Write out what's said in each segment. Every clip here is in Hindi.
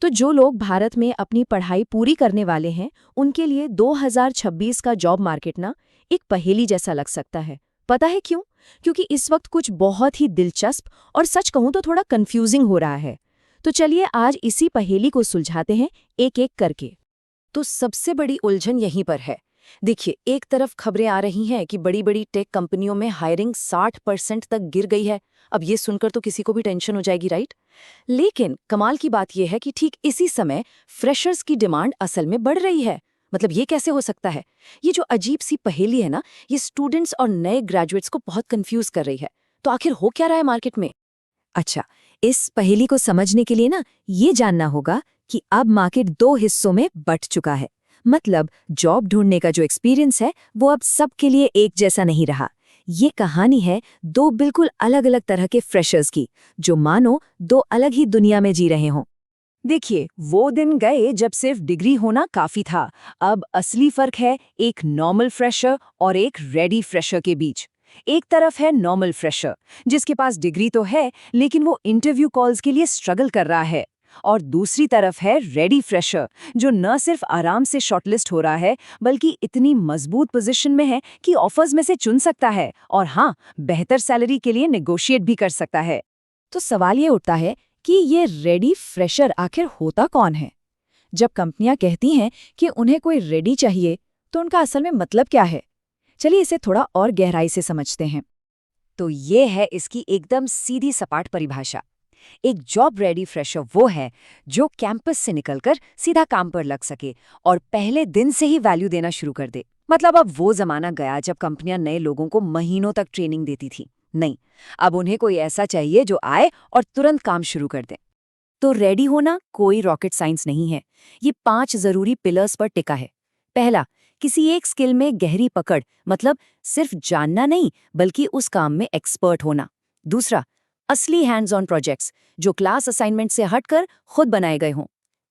तो जो लोग भारत में अपनी पढ़ाई पूरी करने वाले हैं, उनके लिए 2026 का जॉब मार्केट ना एक पहेली जैसा लग सकता है। पता है क्यों? क्योंकि इस वक्त कुछ बहुत ही दिलचस्प और सच कहूं तो थोड़ा कंफ्यूजिंग हो रहा है। तो चलिए आज इसी पहेली को सुलझाते हैं एक-एक करके। तो सबसे बड़ी उलझन यहीं पर है। देखिए, एक तरफ खबरें आ रही हैं कि बड़ी-बड़ी टेक कंपनियों में हायरिंग 60% तक गिर गई है। अब ये सुनकर तो किसी को भी टेंशन हो जाएगी, राइट? लेकिन कमाल की बात यह है कि ठीक इसी समय फ्रेशर्स की डिमांड असल में बढ़ रही है। मतलब ये कैसे हो सकता है? ये जो अजीब सी पहेली है ना, ये स्टूडेंट्स और नए ग्रेजुएट्स को बहुत कंफ्यूज कर रही है। तो आखिर हो क्या रहा है मार्केट में? अच्छा, इस पहेली को समझने के लिए ना ये जानना होगा कि अब मार्केट दो हिस्सों में बंट चुका है। मतलब जॉब ढूंढने का जो एक्सपीरियंस है वो अब सबके लिए एक जैसा नहीं रहा। ये कहानी है दो बिल्कुल अलग अलग तरह के फ्रेशर्स की, जो मानो दो अलग ही दुनिया में जी रहे हों। देखिए, वो दिन गए जब सिर्फ डिग्री होना काफी था। अब असली फर्क है एक नॉर्मल फ्रेशर और एक रेडी फ्रेशर के बीच। एक तरफ है नॉर्मल फ्रेशर, जिसके पास डिग्री तो है लेकिन वो इंटरव्यू कॉल्स के लिए स्ट्रगल कर रहा है। और दूसरी तरफ है रेडी फ्रेशर, जो न सिर्फ आराम से शॉर्टलिस्ट हो रहा है बल्कि इतनी मजबूत पोजीशन में है कि ऑफर्स में से चुन सकता है और हाँ, बेहतर सैलरी के लिए नेगोशिएट भी कर सकता है। तो सवाल ये उठता है कि ये रेडी फ्रेशर आखिर होता कौन है? जब कंपनियां कहती हैं कि उन्हें कोई रेडी चाहिए, तो उनका असल में मतलब क्या है? चलिए इसे थोड़ा और गहराई से समझते हैं। तो ये है इसकी एकदम सीधी सपाट परिभाषा। एक जॉब रेडी फ्रेशर वो है जो कैंपस से निकलकर सीधा काम पर लग सके और पहले दिन से ही वैल्यू देना शुरू कर दे। मतलब अब वो जमाना गया जब कंपनियां नए लोगों को महीनों तक ट्रेनिंग देती थी। नहीं, अब उन्हें कोई ऐसा चाहिए जो आए और तुरंत काम शुरू कर दे। तो रेडी होना कोई रॉकेट साइंस नहीं है। ये 5 जरूरी पिलर्स पर टिका है। पहला, किसी एक स्किल में गहरी पकड़, मतलब सिर्फ जानना नहीं बल्कि उस काम में एक्सपर्ट होना। दूसरा, असली हैंड्स ऑन प्रोजेक्ट्स, जो क्लास असाइनमेंट से हटकर खुद बनाए गए हों।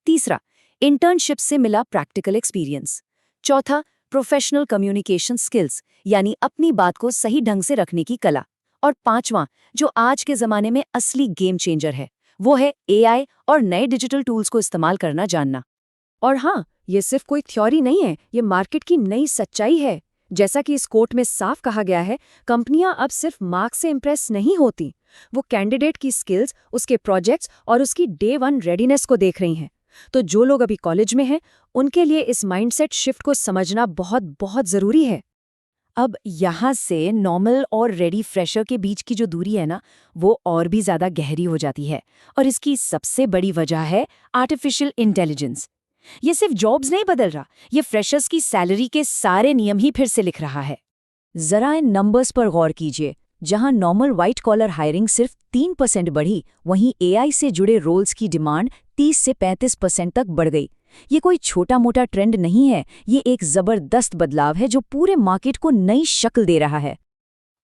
तीसरा, इंटर्नशिप से मिला प्रैक्टिकल एक्सपीरियंस। चौथा, प्रोफेशनल कम्युनिकेशन स्किल्स, यानी अपनी बात को सही ढंग से रखने की कला। और पांचवां, जो आज के जमाने में असली गेम चेंजर है, वो है एआई और नए डिजिटल टूल्स को इस्तेमाल करना जानना। और हाँ, ये सिर्फ कोई थ्योरी नहीं है, ये मार्केट की नई सच्चाई है। जैसा कि इस कोट में साफ कहा गया है, कंपनियां अब सिर्फ मार्क्स से इंप्रेस नहीं होती, वो कैंडिडेट की स्किल्स, उसके प्रोजेक्ट्स और उसकी डे वन रेडीनेस को देख रही हैं। तो जो लोग अभी कॉलेज में हैं, उनके लिए इस माइंडसेट शिफ्ट को समझना बहुत बहुत जरूरी है। अब यहाँ से नॉर्मल और रेडी फ्रेशर के बीच की जो दूरी है ना, वो और भी ज्यादा गहरी हो जाती है। और इसकी सबसे बड़ी वजह है आर्टिफिशियल इंटेलिजेंस। ये सिर्फ जॉब्स नहीं बदल रहा, ये फ्रेशर्स की सैलरी के सारे नियम ही फिर से लिख रहा है। जरा इन नंबर्स पर गौर कीजिए। जहां नॉर्मल व्हाइट कॉलर हायरिंग सिर्फ 3% बढ़ी, वहीं एआई से जुड़े रोल्स की डिमांड 30 से 35% तक बढ़ गई। ये कोई छोटा मोटा ट्रेंड नहीं है, ये एक जबरदस्त बदलाव है जो पूरे मार्केट को नई शक्ल दे रहा है।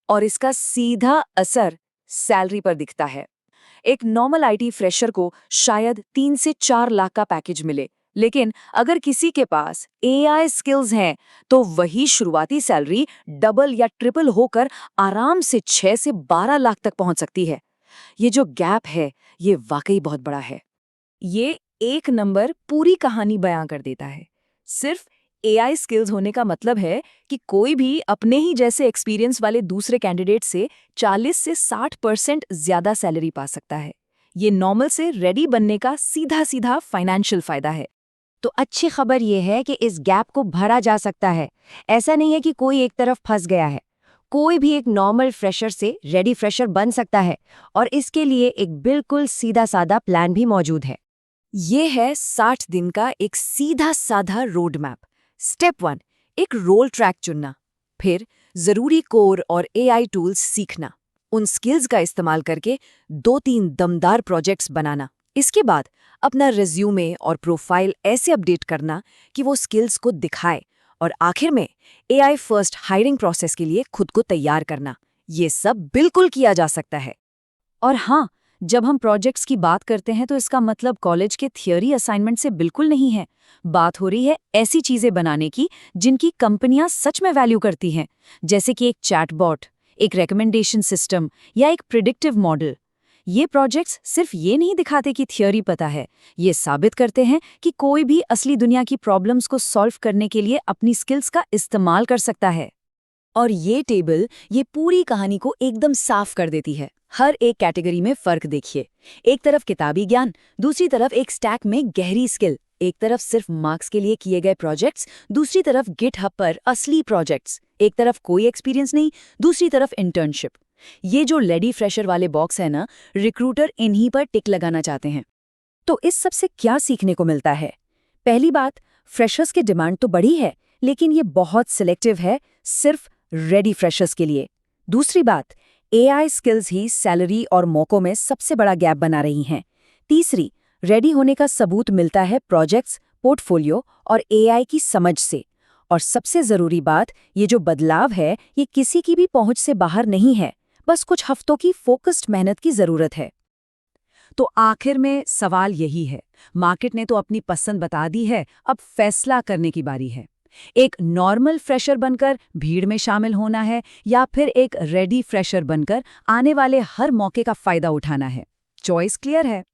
और इसका सीधा असर सैलरी पर दिखता है। एक नॉर्मल आईटी फ्रेशर को शायद 3 से 4 लाख का पैकेज मिले, लेकिन अगर किसी के पास एआई स्किल्स हैं तो वही शुरुआती सैलरी डबल या ट्रिपल होकर आराम से 6 से 12 लाख तक पहुंच सकती है। ये जो गैप है, ये वाकई बहुत बड़ा है। ये एक नंबर पूरी कहानी बयां कर देता है। सिर्फ एआई स्किल्स होने का मतलब है कि कोई भी अपने ही जैसे एक्सपीरियंस वाले दूसरे कैंडिडेट से 40 से 60% ज्यादा सैलरी पा सकता है। ये नॉर्मल से रेडी बनने का सीधा सीधा फाइनेंशियल फायदा है। तो अच्छी खबर यह है कि इस गैप को भरा जा सकता है। ऐसा नहीं है कि कोई एक तरफ फंस गया है। कोई भी एक नॉर्मल फ्रेशर से रेडी फ्रेशर बन सकता है और इसके लिए एक बिल्कुल सीधा साधा प्लान भी मौजूद है। ये है 60 दिन का एक सीधा साधा रोड मैप। स्टेप 1, एक रोल ट्रैक चुनना। फिर जरूरी कोर और एआई टूल्स सीखना। उन स्किल्स का इस्तेमाल करके 2-3 दमदार प्रोजेक्ट्स बनाना। इसके बाद अपना रिज्यूमे और प्रोफाइल ऐसे अपडेट करना कि वो स्किल्स को दिखाए। और आखिर में एआई फर्स्ट हायरिंग प्रोसेस के लिए खुद को तैयार करना। ये सब बिल्कुल किया जा सकता है। और हाँ, जब हम प्रोजेक्ट्स की बात करते हैं तो इसका मतलब कॉलेज के थियोरी असाइनमेंट से बिल्कुल नहीं है। बात हो रही है ऐसी चीजें बनाने की जिनकी कंपनियां सच में वैल्यू करती हैं, जैसे कि एक चैटबॉट, एक रिकमेंडेशन सिस्टम या एक प्रिडिक्टिव मॉडल। ये प्रोजेक्ट्स सिर्फ ये नहीं दिखाते कि थियोरी पता है, ये साबित करते हैं कि कोई भी असली दुनिया की प्रॉब्लम्स को सॉल्व करने के लिए अपनी स्किल्स का इस्तेमाल कर सकता है। और ये टेबल ये पूरी कहानी को एकदम साफ कर देती है। हर एक कैटेगरी में फर्क देखिए। एक तरफ किताबी ज्ञान, दूसरी तरफ एक स्टैक में गहरी स्किल। एक तरफ सिर्फ मार्क्स के लिए किए गए प्रोजेक्ट्स, दूसरी तरफ गिटहब पर असली प्रोजेक्ट्स। एक तरफ कोई एक्सपीरियंस नहीं, दूसरी तरफ इंटर्नशिप। ये जो लेडी फ्रेशर वाले बॉक्स है ना, रिक्रूटर इन्हीं पर टिक लगाना चाहते हैं। तो इस सब से क्या सीखने को मिलता है? पहली बात, फ्रेशर्स की डिमांड तो बड़ी है, लेकिन ये बहुत सिलेक्टिव है, सिर्फ रेडी फ्रेशर्स के लिए। दूसरी बात, एआई स्किल्स ही सैलरी और मौकों में सबसे बड़ा गैप बना रही हैं। तीसरी, रेडी होने का सबूत मिलता है प्रोजेक्ट्स, पोर्टफोलियो और एआई की समझ से। और सबसे ज़रूरी बात, ये जो बदलाव है, ये किसी की भी पहुंच से बाहर नहीं है, बस कुछ हफ्तों की फोकस्ड मेहनत की ज़रूरत है। तो आखिर में सवाल यही है, मार्केट ने तो अपनी पसंद बता दी है, अब फैसला करने की बारी है। एक नॉर्मल फ्रेशर बनकर भीड़ में शामिल होना है या फिर एक रेडी फ्रेशर बनकर आने वाले हर मौके का फायदा उठाना है? चॉइस क्लियर है।